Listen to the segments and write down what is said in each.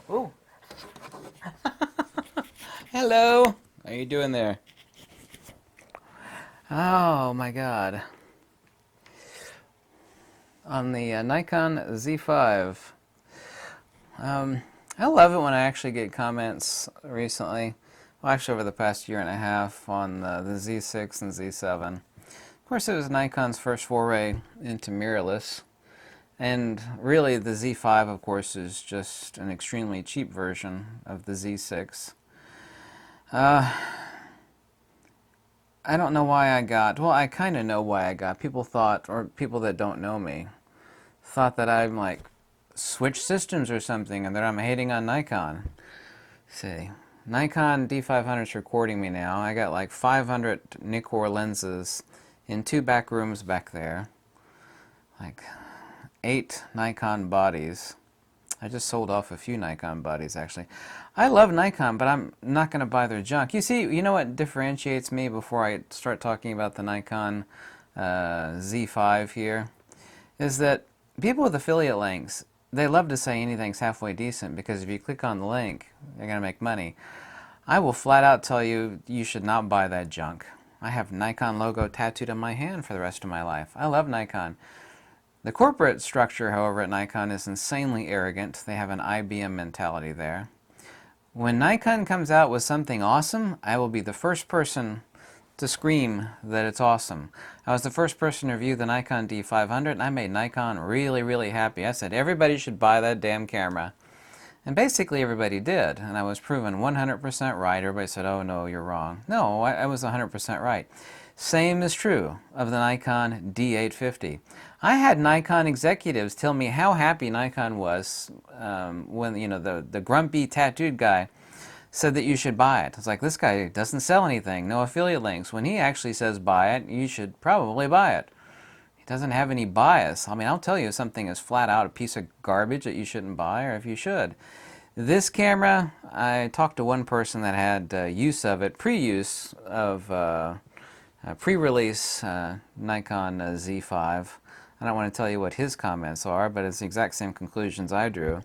Oh. Hello. How you doing there? Oh my God. On the Nikon Z5. I love it when I actually get comments recently, well actually over the past year and a half, on the Z6 and Z7. Of course it was Nikon's first foray into mirrorless, and really the Z5 of course is just an extremely cheap version of the Z6. I don't know why I got, well I kind of know why I got, people thought, or people that don't know me, thought that I'm like switched systems or something and that I'm hating on Nikon. See, Nikon D500 is recording me now. I got like 500 Nikkor lenses in 2 back rooms back there, like 8 Nikon bodies. I just sold off a few Nikon bodies actually. I love Nikon, but I'm not going to buy their junk. You see, you know what differentiates me before I start talking about the Nikon Z5 here, is that people with affiliate links, they love to say anything's halfway decent because if you click on the link, you're going to make money. I will flat out tell you, you should not buy that junk. I have Nikon logo tattooed on my hand for the rest of my life. I love Nikon. The corporate structure, however, at Nikon is insanely arrogant. They have an IBM mentality there. When Nikon comes out with something awesome, I will be the first person to scream that it's awesome. I was the first person to review the Nikon D500 and I made Nikon really, really happy. I said everybody should buy that damn camera. And basically everybody did, and I was proven 100% right. Everybody said, oh no, you're wrong. No, I was 100% right. Same is true of the Nikon D850. I had Nikon executives tell me how happy Nikon was when, you know, the grumpy tattooed guy said that you should buy it. It's like, this guy doesn't sell anything, no affiliate links. When he actually says buy it, you should probably buy it. He doesn't have any bias. I mean, I'll tell you if something is flat out a piece of garbage that you shouldn't buy, or if you should. This camera, I talked to one person that had use of it, pre-use of pre-release Nikon Z5. I don't want to tell you what his comments are, but it's the exact same conclusions I drew.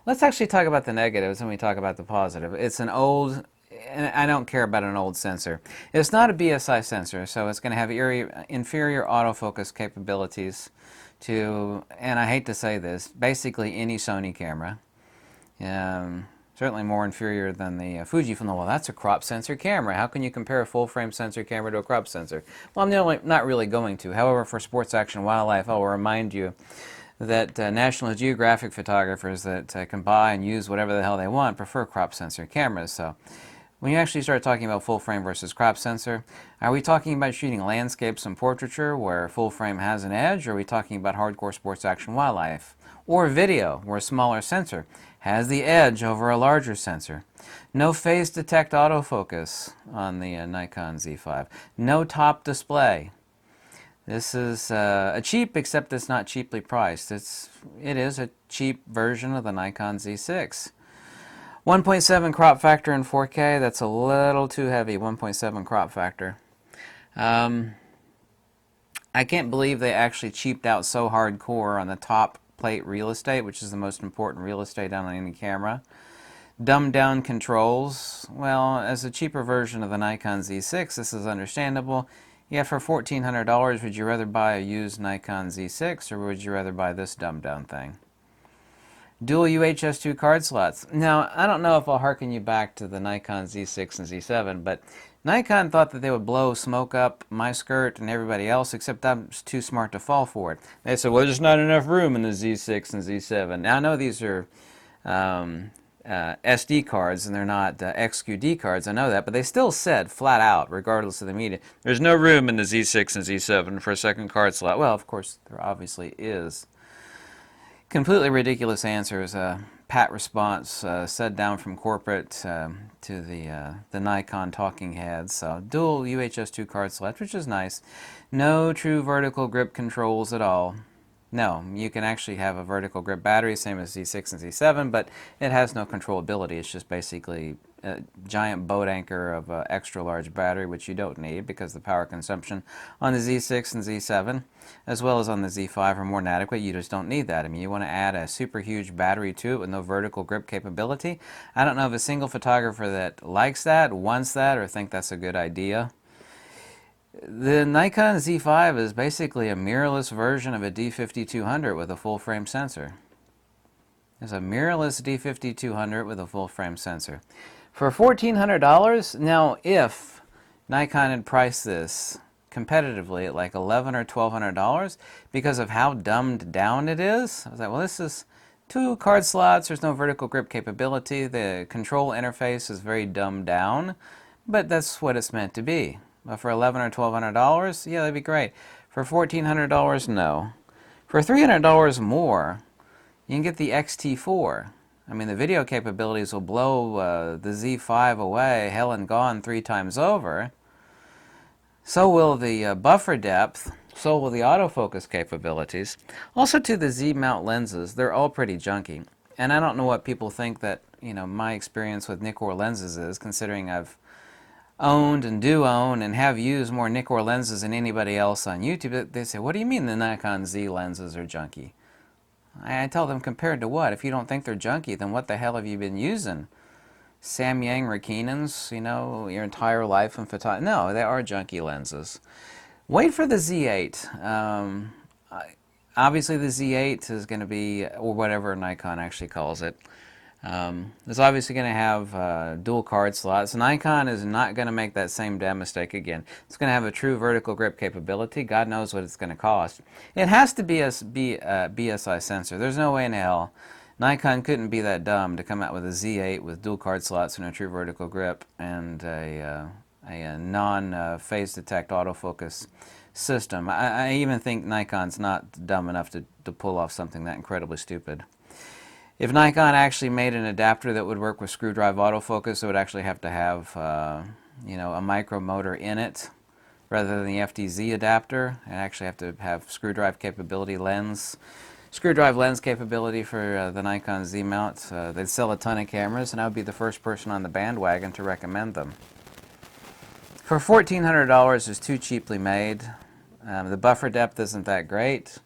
Let's actually talk about the negatives and we talk about the positive. It's an old, and I don't care about an old sensor. It's not a BSI sensor, so it's going to have inferior autofocus capabilities to, and I hate to say this, basically any Sony camera. Certainly more inferior than the Fujifilm. Well, that's a crop sensor camera. How can you compare a full-frame sensor camera to a crop sensor? Well, I'm not really going to. However, for sports action wildlife, I will remind you that National Geographic photographers that can buy and use whatever the hell they want prefer crop sensor cameras. So when you actually start talking about full-frame versus crop sensor, are we talking about shooting landscapes and portraiture where full-frame has an edge, or are we talking about hardcore sports action wildlife? Or video, where a smaller sensor has the edge over a larger sensor. No phase detect autofocus on the Nikon Z5. No top display. This is a cheap, except it's not cheaply priced. It is a cheap version of the Nikon Z6. 1.7 crop factor in 4K, that's a little too heavy, 1.7 crop factor. I can't believe they actually cheaped out so hardcore on the top plate real estate, which is the most important real estate on any camera. Dumbed down controls. Well, as a cheaper version of the Nikon Z6, this is understandable. Yet for $1,400, would you rather buy a used Nikon Z6 or would you rather buy this dumbed down thing? Dual UHS-2 card slots. Now, I don't know if I'll harken you back to the Nikon Z6 and Z7, but Nikon thought that they would blow smoke up my skirt and everybody else, except I'm too smart to fall for it. They said, well, there's not enough room in the Z6 and Z7. Now, I know these are SD cards and they're not XQD cards, I know that, but they still said flat out, regardless of the media, there's no room in the Z6 and Z7 for a second card slot. Well, of course, there obviously is. Completely ridiculous answers. Pat response said down from corporate to the Nikon talking heads. So dual UHS-2 card slot, which is nice. No true vertical grip controls at all. No, you can actually have a vertical grip battery, same as Z6 and Z7, but it has no controllability. It's just basically giant boat anchor of an extra large battery, which you don't need because the power consumption on the Z6 and Z7, as well as on the Z5, are more than adequate. You just don't need that. I mean, you want to add a super huge battery to it with no vertical grip capability. I don't know of a single photographer that likes that, wants that, or think that's a good idea. The Nikon Z5 is basically a mirrorless version of a D5200 with a full frame sensor. It's a mirrorless D5200 with a full frame sensor. For $1,400, now if Nikon had priced this competitively at like $1,100 or $1,200 because of how dumbed down it is, I was like, well, this is 2 card slots, there's no vertical grip capability, the control interface is very dumbed down, but that's what it's meant to be. But for $1,100 or $1,200, yeah, that'd be great. For $1,400, no. For $300 more, you can get the XT4. I mean, the video capabilities will blow the Z5 away, hell and gone 3 times over. So will the buffer depth, so will the autofocus capabilities. Also to the Z mount lenses, they're all pretty junky. And I don't know what people think that, my experience with Nikkor lenses is, considering I've owned and do own and have used more Nikkor lenses than anybody else on YouTube. They say, what do you mean the Nikon Z lenses are junky? I tell them, compared to what? If you don't think they're junky, then what the hell have you been using? Samyang Rakinens, your entire life in photography? No, they are junky lenses. Wait for the Z8. Obviously the Z8 is going to be, or whatever Nikon actually calls it, it's obviously going to have dual card slots. Nikon is not going to make that same damn mistake again. It's going to have a true vertical grip capability. God knows what it's going to cost. It has to be a BSI sensor. There's no way in hell Nikon couldn't be that dumb to come out with a Z8 with dual card slots and a true vertical grip and a non-phase detect autofocus system. I even think Nikon's not dumb enough to pull off something that incredibly stupid. If Nikon actually made an adapter that would work with screw drive autofocus, it would actually have to have a micro motor in it rather than the FDZ adapter. It actually have to have screw drive lens capability for the Nikon Z mount. They'd sell a ton of cameras, and I would be the first person on the bandwagon to recommend them. For $1,400, it's too cheaply made. The buffer depth isn't that great.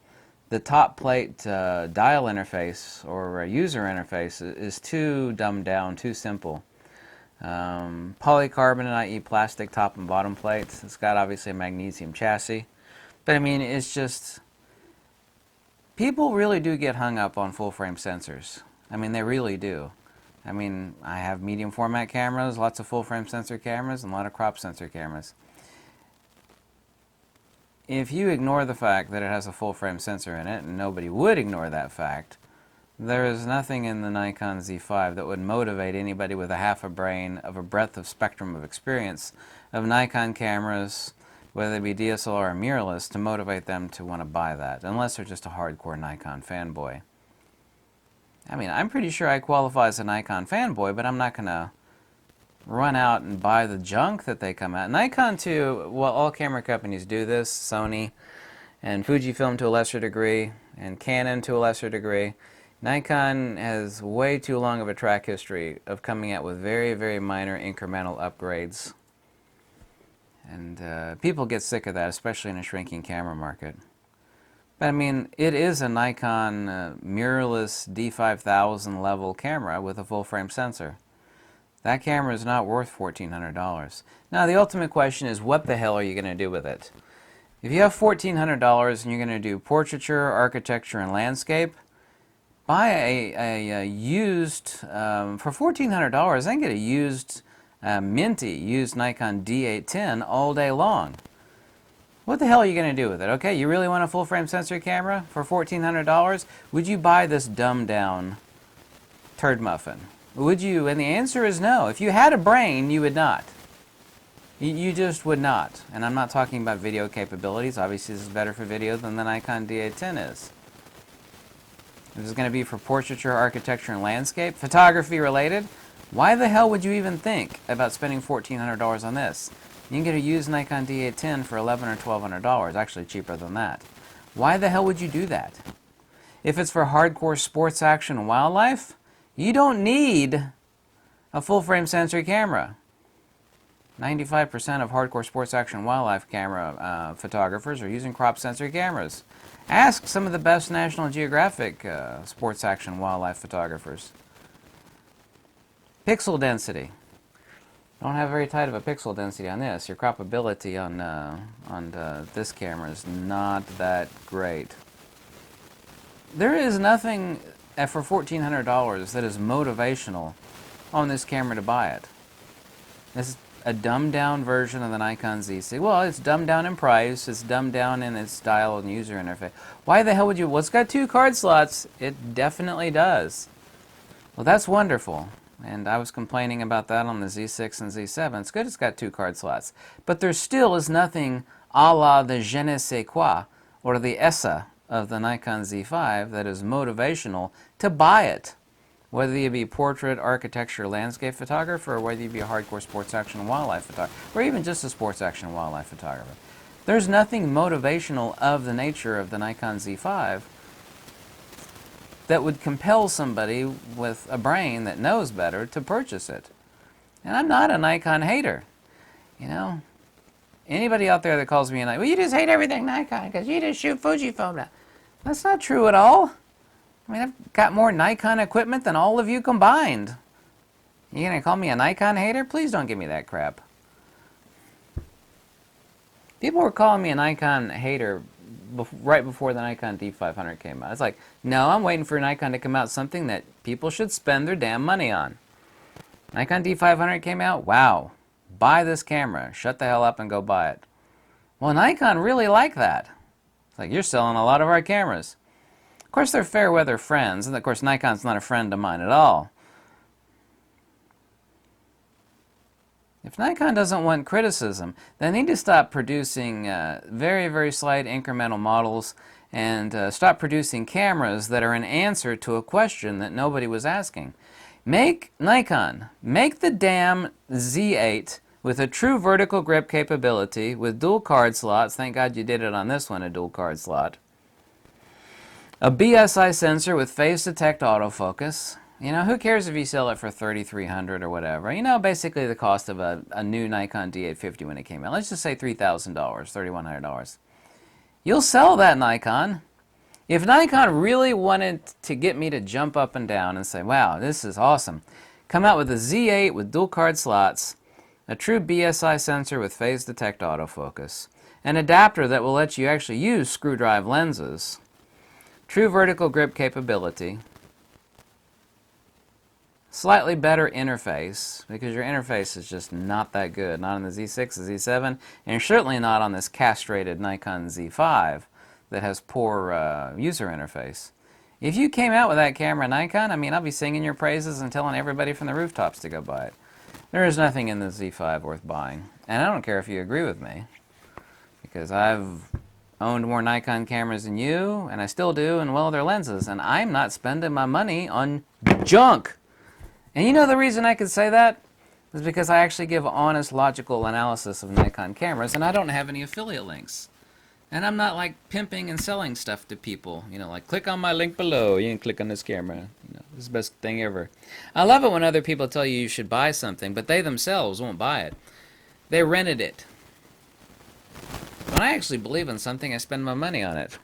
The top plate dial interface or user interface is too dumbed down, too simple. Polycarbonate, i.e. plastic top and bottom plates. It's got obviously a magnesium chassis. But I mean, it's just, people really do get hung up on full frame sensors. I mean, they really do. I mean, I have medium format cameras, lots of full frame sensor cameras, and a lot of crop sensor cameras. If you ignore the fact that it has a full frame sensor in it, and nobody would ignore that fact, there is nothing in the Nikon Z5 that would motivate anybody with a half a brain of a breadth of spectrum of experience of Nikon cameras, whether they be DSLR or mirrorless, to motivate them to want to buy that, unless they're just a hardcore Nikon fanboy. I mean, I'm pretty sure I qualify as a Nikon fanboy, but I'm not going to run out and buy the junk that they come out. Nikon too, well, all camera companies do this, Sony and Fujifilm to a lesser degree, and Canon to a lesser degree. Nikon has way too long of a track history of coming out with very, very minor incremental upgrades. And people get sick of that, especially in a shrinking camera market. But I mean, it is a Nikon mirrorless D5000 level camera with a full frame sensor. That camera is not worth $1,400. Now, the ultimate question is, what the hell are you going to do with it? If you have $1,400 and you're going to do portraiture, architecture, and landscape, buy a used, for $1,400, I can get a used, minty, used Nikon D810 all day long. What the hell are you going to do with it? Okay, you really want a full-frame sensor camera for $1,400? Would you buy this dumbed-down turd muffin? Would you? And the answer is no. If you had a brain, you would not. You just would not. And I'm not talking about video capabilities. Obviously, this is better for video than the Nikon D810 is. This is going to be for portraiture, architecture, and landscape, photography related. Why the hell would you even think about spending $1,400 on this? You can get a used Nikon D810 for $1,100 or $1,200, actually cheaper than that. Why the hell would you do that? If it's for hardcore sports action and wildlife, you don't need A full-frame sensory camera. 95% of hardcore sports action wildlife camera photographers are using crop sensory cameras. Ask some of the best National Geographic sports action wildlife photographers. Pixel density. Don't have very tight of a pixel density on this. Your croppability on this camera is not that great. There is nothing for $1,400 that is motivational on this camera to buy it. This is a dumbed down version of the Nikon Z6. Well, it's dumbed down in price, it's dumbed down in its style and user interface. Why the hell would you? Well, it's got 2 card slots. It definitely does. Well, that's wonderful. And I was complaining about that on the Z6 and Z7. It's good it's got 2 card slots. But there still is nothing a la the je ne sais quoi or the ESSA of the Nikon Z5 that is motivational to buy it. Whether you be portrait, architecture, landscape photographer, or whether you be a hardcore sports action and wildlife photographer, or even just a sports action and wildlife photographer. There's nothing motivational of the nature of the Nikon Z5 that would compel somebody with a brain that knows better to purchase it. And I'm not a Nikon hater. You know, anybody out there that calls me a Nikon, well, you just hate everything Nikon because you just shoot Fujifilm now. That's not true at all. I mean, I've got more Nikon equipment than all of you combined. You gonna call me a Nikon hater? Please don't give me that crap. People were calling me a Nikon hater right before the Nikon D500 came out. It's like, no, I'm waiting for Nikon to come out something that people should spend their damn money on. Nikon D500 came out, wow, buy this camera, shut the hell up and go buy it. Well, Nikon really liked that. It's like, you're selling a lot of our cameras. Of course, they're fair weather friends, and of course, Nikon's not a friend of mine at all. If Nikon doesn't want criticism, they need to stop producing very, very slight incremental models and stop producing cameras that are an answer to a question that nobody was asking. Nikon, make the damn Z8 with a true vertical grip capability with dual card slots. Thank God you did it on this one, a dual card slot. A BSI sensor with phase detect autofocus. You know, who cares if you sell it for $3,300 or whatever? You know, basically the cost of a new Nikon D850 when it came out. Let's just say $3,000, $3,100. You'll sell that Nikon. If Nikon really wanted to get me to jump up and down and say, wow, this is awesome, come out with a Z8 with dual card slots, a true BSI sensor with phase detect autofocus, an adapter that will let you actually use screw drive lenses, true vertical grip capability, slightly better interface, because your interface is just not that good. Not on the Z6, the Z7, and certainly not on this castrated Nikon Z5 that has poor user interface. If you came out with that camera, Nikon, I mean, I'll be singing your praises and telling everybody from the rooftops to go buy it. There is nothing in the Z5 worth buying. And I don't care if you agree with me, because I've owned more Nikon cameras than you, and I still do, and well, they're lenses, and I'm not spending my money on junk. And you know the reason I could say that is because I actually give honest, logical analysis of Nikon cameras, and I don't have any affiliate links. And I'm not like pimping and selling stuff to people. You know, like, click on my link below. You can click on this camera. You know, this is the best thing ever. I love it when other people tell you you should buy something, but they themselves won't buy it. They rented it. When I actually believe in something, I spend my money on it.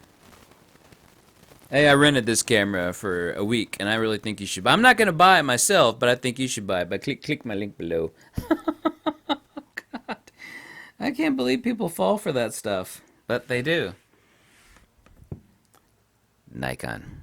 Hey, I rented this camera for a week, and I really think you should buy it. I'm not going to buy it myself, but I think you should buy it. But click my link below. God. I can't believe people fall for that stuff. But they do. Nikon.